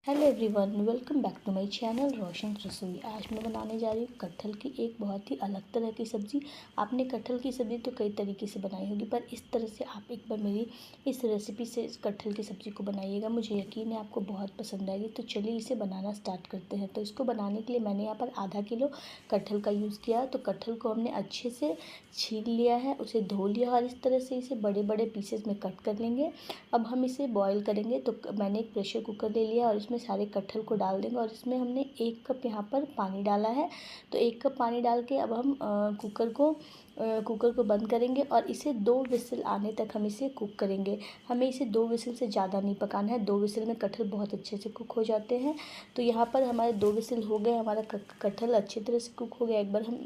Hello everyone, welcome back to my channel Roshan Rasoi. आज मैं बनाने जा रही हूँ कटहल की एक बहुत ही अलग तरह की सब्ज़ी। आपने कटहल की सब्ज़ी तो कई तरीके से बनाई होगी, पर इस तरह से आप एक बार मेरी इस रेसिपी से इस कटहल की सब्ज़ी को बनाइएगा। मुझे यकीन है आपको बहुत पसंद आएगी। तो चलिए इसे बनाना स्टार्ट करते हैं। तो इसको बनाने के लिए मैंने यहाँ पर आधा किलो कटहल का यूज़ किया। तो कटहल को हमने अच्छे से छील लिया है, उसे धो लिया और इस तरह से इसे बड़े बड़े पीसेस में कट कर लेंगे। अब हम इसे बॉईल करेंगे। तो मैंने एक प्रेशर कुकर ले लिया और इसमें सारे कटहल को डाल देंगे और इसमें हमने 1 कप यहाँ पर पानी डाला है। तो 1 कप पानी डाल के अब हम कुकर को बंद करेंगे और इसे 2 विसिल आने तक हम इसे कुक करेंगे। हमें इसे 2 विसिल से ज़्यादा नहीं पकाना है। 2 विसिल में कटहल बहुत अच्छे से कुक हो जाते हैं। तो यहाँ पर हमारे 2 विसिल हो गए, हमारा कटहल अच्छी तरह से कुक हो गया। एक बार हम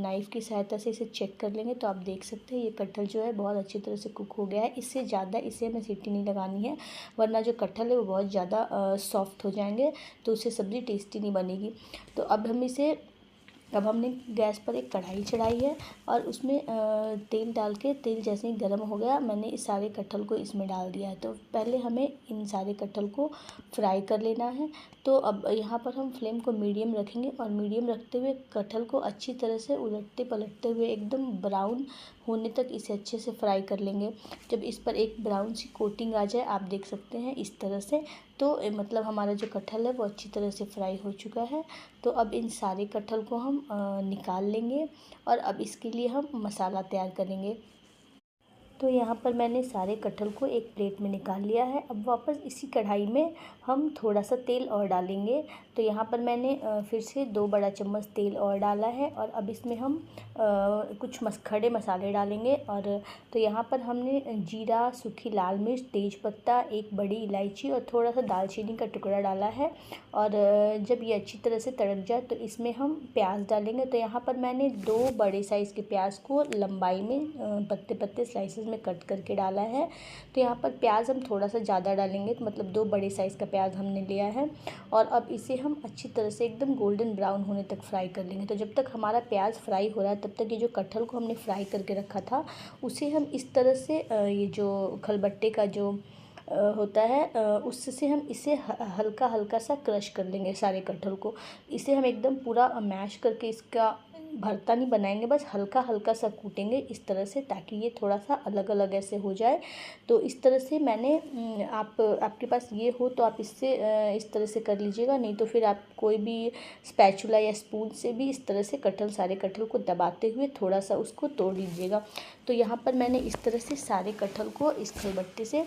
नाइफ़ की सहायता से इसे चेक कर लेंगे। तो आप देख सकते हैं ये कटहल जो है बहुत अच्छी तरह से कुक हो गया है। इससे ज़्यादा इसे हमें सीटी नहीं लगानी है, वरना जो कटहल है वो बहुत ज़्यादा सॉफ्ट हो जाएंगे, तो उससे सब्ज़ी टेस्टी नहीं बनेगी। तो अब हमने गैस पर एक कढ़ाई चढ़ाई है और उसमें तेल डाल के, तेल जैसे ही गर्म हो गया मैंने इस सारे कटहल को इसमें डाल दिया है। तो पहले हमें इन सारे कटहल को फ्राई कर लेना है। तो अब यहाँ पर हम फ्लेम को मीडियम रखेंगे और मीडियम रखते हुए कटहल को अच्छी तरह से उलटते पलटते हुए एकदम ब्राउन होने तक इसे अच्छे से फ्राई कर लेंगे। जब इस पर एक ब्राउन सी कोटिंग आ जाए, आप देख सकते हैं इस तरह से, तो मतलब हमारा जो कटहल है वो अच्छी तरह से फ्राई हो चुका है। तो अब इन सारे कटहल को हम निकाल लेंगे और अब इसके लिए हम मसाला तैयार करेंगे। तो यहाँ पर मैंने सारे कटहल को एक प्लेट में निकाल लिया है। अब वापस इसी कढ़ाई में हम थोड़ा सा तेल और डालेंगे। तो यहाँ पर मैंने फिर से 2 बड़ा चम्मच तेल और डाला है और अब इसमें हम कुछ खड़े मसाले डालेंगे। और तो यहाँ पर हमने जीरा, सूखी लाल मिर्च, तेज पत्ता, एक बड़ी इलायची और थोड़ा सा दालचीनी का टुकड़ा डाला है। और जब ये अच्छी तरह से तड़क जाए तो इसमें हम प्याज डालेंगे। तो यहाँ पर मैंने 2 बड़े साइज़ के प्याज को लंबाई में पत्ते पत्ते स्लाइसेस में कट करके डाला है। तो यहाँ पर प्याज हम थोड़ा सा ज़्यादा डालेंगे, तो मतलब 2 बड़े साइज़ का प्याज हमने लिया है। और अब इसे हम अच्छी तरह से एकदम गोल्डन ब्राउन होने तक फ्राई कर लेंगे। तो जब तक हमारा प्याज फ्राई हो रहा है तब तक ये जो कटहल को हमने फ्राई करके रखा था उसे हम इस तरह से ये जो खलबट्टे का जो होता है उससे हम इसे हल्का हल्का सा क्रश कर लेंगे सारे कटहल को। इसे हम एकदम पूरा मैश करके इसका भरता नहीं बनाएंगे, बस हल्का हल्का सा कूटेंगे इस तरह से, ताकि ये थोड़ा सा अलग अलग ऐसे हो जाए। तो इस तरह से मैंने आपके पास ये हो तो आप इससे इस तरह से कर लीजिएगा, नहीं तो फिर आप कोई भी स्पैचुला या स्पून से भी इस तरह से सारे कटहल को दबाते हुए थोड़ा सा उसको तोड़ लीजिएगा। तो यहाँ पर मैंने इस तरह से सारे कटहल को इस खलबट्टे से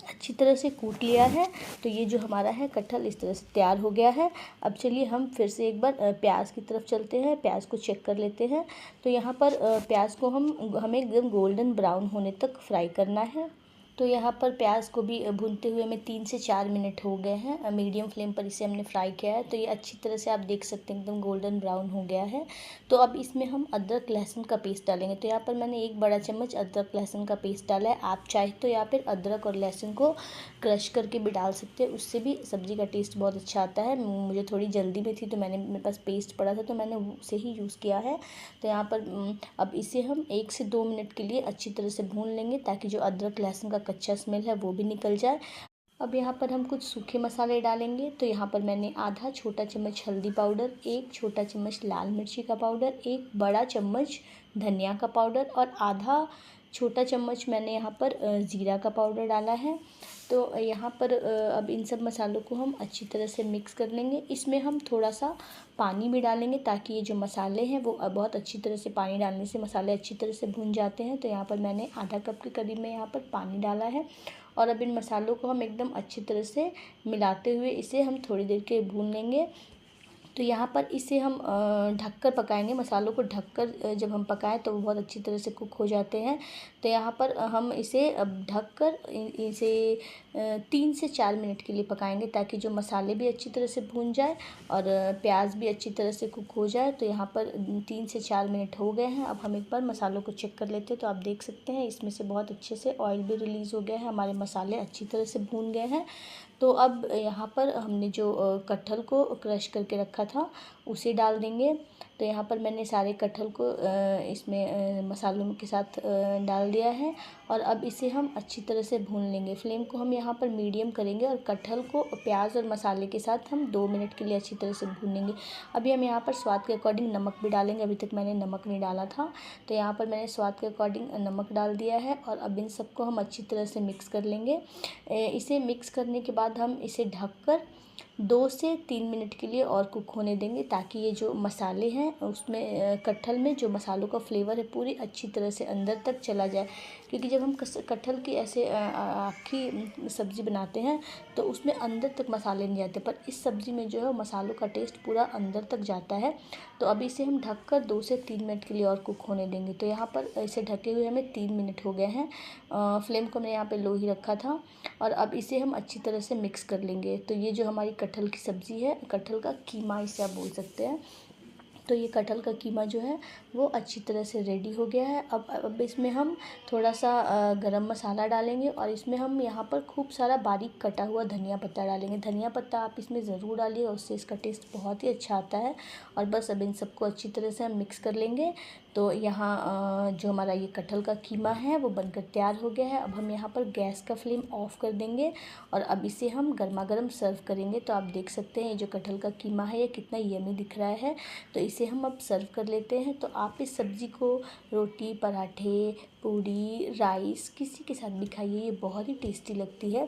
अच्छी तरह से कूट लिया है। तो ये जो हमारा है कटहल इस तरह से तैयार हो गया है। अब चलिए हम फिर से एक बार प्याज की तरफ चलते हैं, प्याज को चेक कर लेते हैं। तो यहाँ पर प्याज को हमें एकदम गोल्डन ब्राउन होने तक फ्राई करना है। तो यहाँ पर प्याज को भी भूनते हुए हमें 3 से 4 मिनट हो गए हैं। मीडियम फ्लेम पर इसे हमने फ्राई किया है। तो ये अच्छी तरह से आप देख सकते हैं एकदम गोल्डन ब्राउन हो गया है। तो अब इसमें हम अदरक लहसुन का पेस्ट डालेंगे। तो यहाँ पर मैंने 1 बड़ा चम्मच अदरक लहसुन का पेस्ट डाला है। आप चाहे तो या फिर अदरक और लहसुन को क्रश करके भी डाल सकते हैं, उससे भी सब्ज़ी का टेस्ट बहुत अच्छा आता है। मुझे थोड़ी जल्दी में थी तो मेरे पास पेस्ट पड़ा था तो मैंने उसे ही यूज़ किया है। तो यहाँ पर अब इसे हम 1 से 2 मिनट के लिए अच्छी तरह से भून लेंगे, ताकि जो अदरक लहसुन का कच्चा स्मेल है वो भी निकल जाए। अब यहाँ पर हम कुछ सूखे मसाले डालेंगे। तो यहाँ पर मैंने आधा छोटा चम्मच हल्दी पाउडर, 1 छोटा चम्मच लाल मिर्ची का पाउडर, 1 बड़ा चम्मच धनिया का पाउडर और आधा छोटा चम्मच मैंने यहाँ पर ज़ीरा का पाउडर डाला है। तो यहाँ पर अब इन सब मसालों को हम अच्छी तरह से मिक्स कर लेंगे। इसमें हम थोड़ा सा पानी भी डालेंगे, ताकि ये जो मसाले हैं वो बहुत अच्छी तरह से, पानी डालने से मसाले अच्छी तरह से भुन जाते हैं। तो यहाँ पर मैंने आधा कप के करीब में यहाँ पर पानी डाला है। और अब इन मसालों को हम एकदम अच्छी तरह से मिलाते हुए इसे हम थोड़ी देर के भून लेंगे। तो यहाँ पर इसे हम ढककर पकाएंगे। मसालों को ढककर जब हम पकाएं तो वो बहुत अच्छी तरह से कुक हो जाते हैं। तो यहाँ पर हम इसे अब ढककर इसे 3 से 4 मिनट के लिए पकाएंगे, ताकि जो मसाले भी अच्छी तरह से भून जाए और प्याज भी अच्छी तरह से कुक हो जाए। तो यहाँ पर 3 से 4 मिनट हो गए हैं। अब हम एक बार मसालों को चेक कर लेते हैं। तो आप देख सकते हैं इसमें से बहुत अच्छे से ऑयल भी रिलीज़ हो गया है, हमारे मसाले अच्छी तरह से भून गए हैं। तो अब यहाँ पर हमने जो कटहल को क्रश करके रखा था उसे डाल देंगे। तो यहाँ पर मैंने सारे कटहल को इसमें मसालों के साथ डाल दिया है और अब इसे हम अच्छी तरह से भून लेंगे। फ्लेम को हम यहाँ पर मीडियम करेंगे और कटहल को प्याज और मसाले के साथ हम 2 मिनट के लिए अच्छी तरह से भूनेंगे। अभी हम यहाँ पर स्वाद के अकॉर्डिंग नमक भी डालेंगे, अभी तक मैंने नमक नहीं डाला था। तो यहाँ पर मैंने स्वाद के अकॉर्डिंग नमक डाल दिया है और अब इन सबको हम अच्छी तरह से मिक्स कर लेंगे। इसे मिक्स करने के बाद हम इसे ढककर 2 से 3 मिनट के लिए और कुक होने देंगे, ताकि ये जो मसाले हैं उसमें कटहल में जो मसालों का फ्लेवर है पूरी अच्छी तरह से अंदर तक चला जाए। क्योंकि जब हम कटहल की ऐसे आखी सब्ज़ी बनाते हैं तो उसमें अंदर तक मसाले नहीं जाते, पर इस सब्ज़ी में जो है मसालों का टेस्ट पूरा अंदर तक जाता है। तो अब इसे हम ढककर 2 से 3 मिनट के लिए और कुक होने देंगे। तो यहाँ पर इसे ढके हुए हमें 3 मिनट हो गए हैं। फ्लेम को मैंने यहाँ पे लो ही रखा था और अब इसे हम अच्छी तरह से मिक्स कर लेंगे। तो ये जो हमारी कटहल की सब्ज़ी है, कटहल का कीमा इसे आप बोल सकते हैं, तो ये कटहल का कीमा जो है वो अच्छी तरह से रेडी हो गया है। अब इसमें हम थोड़ा सा गरम मसाला डालेंगे और इसमें हम यहाँ पर खूब सारा बारीक कटा हुआ धनिया पत्ता डालेंगे। धनिया पत्ता आप इसमें ज़रूर डालिए, उससे इसका टेस्ट बहुत ही अच्छा आता है। और बस अब इन सबको अच्छी तरह से हम मिक्स कर लेंगे। तो यहाँ जो हमारा ये कटहल का कीमा है वो बनकर तैयार हो गया है। अब हम यहाँ पर गैस का फ्लेम ऑफ़ कर देंगे और अब इसे हम गर्मा गर्म सर्व करेंगे। तो आप देख सकते हैं ये जो कटहल का कीमा है ये कितना यम्मी दिख रहा है। तो इसे हम अब सर्व कर लेते हैं। तो आप इस सब्ज़ी को रोटी, पराठे, पूड़ी, राइस किसी के साथ भी खाइए, ये बहुत ही टेस्टी लगती है।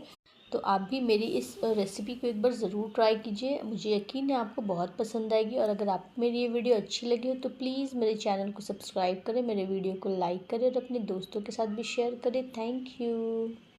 तो आप भी मेरी इस रेसिपी को एक बार ज़रूर ट्राई कीजिए, मुझे यकीन है आपको बहुत पसंद आएगी। और अगर आपको मेरी ये वीडियो अच्छी लगी हो तो प्लीज़ मेरे चैनल को सब्सक्राइब करें, मेरे वीडियो को लाइक करें और अपने दोस्तों के साथ भी शेयर करें। Thank you.